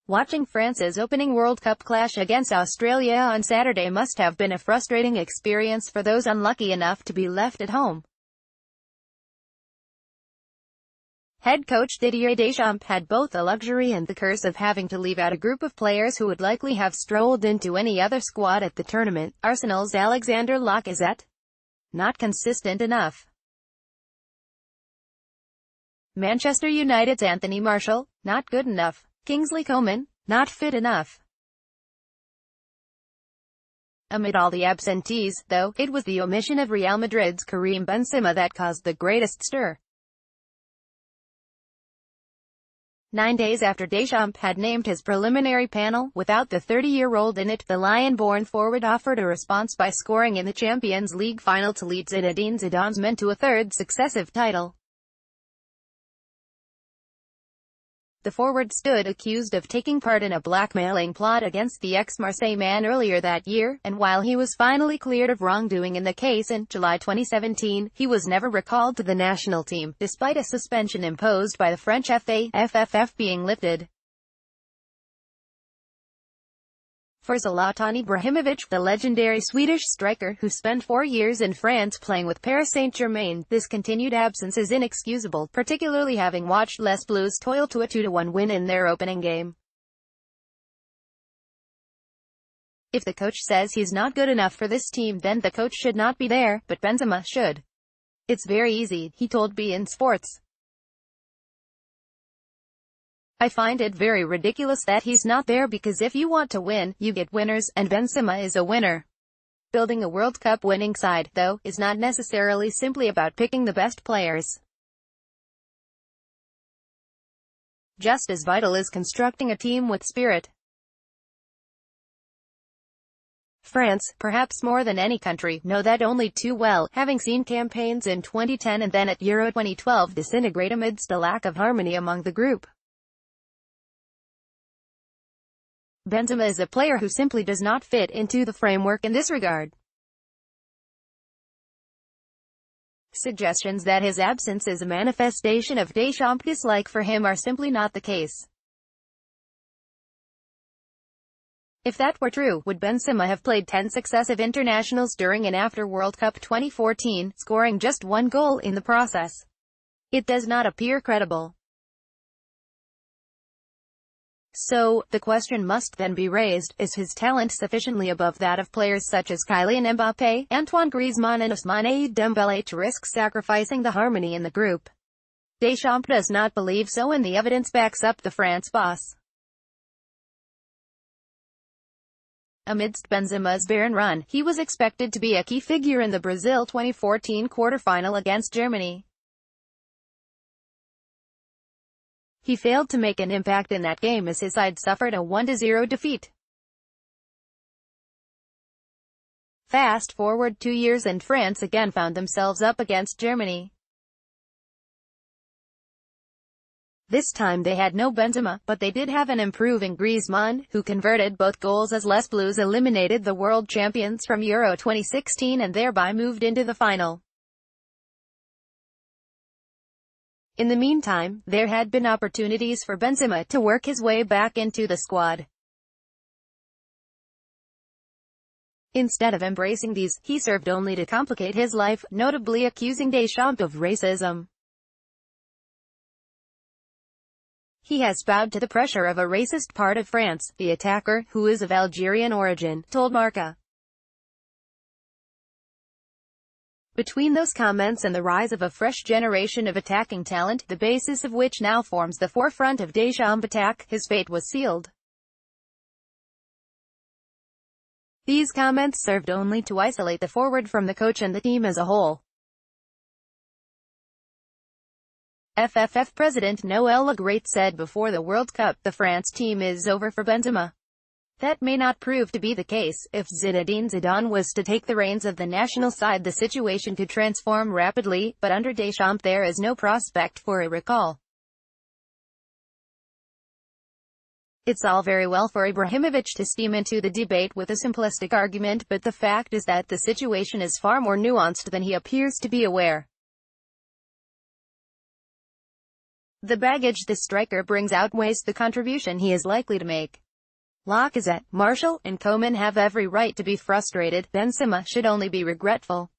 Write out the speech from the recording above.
Watching France's opening World Cup clash against Australia on Saturday must have been a frustrating experience for those unlucky enough to be left at home. Head coach Didier Deschamps had both the luxury and the curse of having to leave out a group of players who would likely have strolled into any other squad at the tournament. Arsenal's Alexander Lacazette? Not consistent enough. Manchester United's Anthony Martial? Not good enough. Kingsley Coman? Not fit enough. Amid all the absentees, though, it was the omission of Real Madrid's Karim Benzema that caused the greatest stir. 9 days after Deschamps had named his preliminary panel, without the 30-year-old in it, the Lion-born forward offered a response by scoring in the Champions League final to lead Zinedine Zidane's men to a third successive title. The forward stood accused of taking part in a blackmailing plot against the ex-Marseille man earlier that year, and while he was finally cleared of wrongdoing in the case in July 2017, he was never recalled to the national team, despite a suspension imposed by the French FFF being lifted. For Zlatan Ibrahimovic, the legendary Swedish striker who spent 4 years in France playing with Paris Saint-Germain, this continued absence is inexcusable, particularly having watched Les Bleus toil to a 2-1 win in their opening game. If the coach says he's not good enough for this team, then the coach should not be there, but Benzema should. It's very easy, he told beIN Sports. I find it very ridiculous that he's not there because if you want to win, you get winners, and Benzema is a winner. Building a World Cup winning side, though, is not necessarily simply about picking the best players. Just as vital is constructing a team with spirit. France, perhaps more than any country, know that only too well, having seen campaigns in 2010 and then at Euro 2012 disintegrate amidst a lack of harmony among the group. Benzema is a player who simply does not fit into the framework in this regard. Suggestions that his absence is a manifestation of Deschamps' dislike for him are simply not the case. If that were true, would Benzema have played 10 successive internationals during and after World Cup 2014, scoring just 1 goal in the process? It does not appear credible. So, the question must then be raised, is his talent sufficiently above that of players such as Kylian Mbappé, Antoine Griezmann and Ousmane Dembélé to risk sacrificing the harmony in the group? Deschamps does not believe so, and the evidence backs up the France boss. Amidst Benzema's barren run, he was expected to be a key figure in the Brazil 2014 quarter-final against Germany. He failed to make an impact in that game as his side suffered a 1-0 defeat. Fast forward 2 years and France again found themselves up against Germany. This time they had no Benzema, but they did have an improving Griezmann, who converted both goals as Les Bleus eliminated the world champions from Euro 2016 and thereby moved into the final. In the meantime, there had been opportunities for Benzema to work his way back into the squad. Instead of embracing these, he served only to complicate his life, notably accusing Deschamps of racism. He has bowed to the pressure of a racist part of France, the attacker, who is of Algerian origin, told Marca. Between those comments and the rise of a fresh generation of attacking talent, the basis of which now forms the forefront of Deschamps' attack, his fate was sealed. These comments served only to isolate the forward from the coach and the team as a whole. FFF President Noël Le Graët said before the World Cup, the France team is over for Benzema. That may not prove to be the case. If Zinedine Zidane was to take the reins of the national side, the situation could transform rapidly, but under Deschamps there is no prospect for a recall. It's all very well for Ibrahimovic to steam into the debate with a simplistic argument, but the fact is that the situation is far more nuanced than he appears to be aware. The baggage this striker brings outweighs the contribution he is likely to make. Lacazette, Martial, and Koeman have every right to be frustrated. Benzema should only be regretful.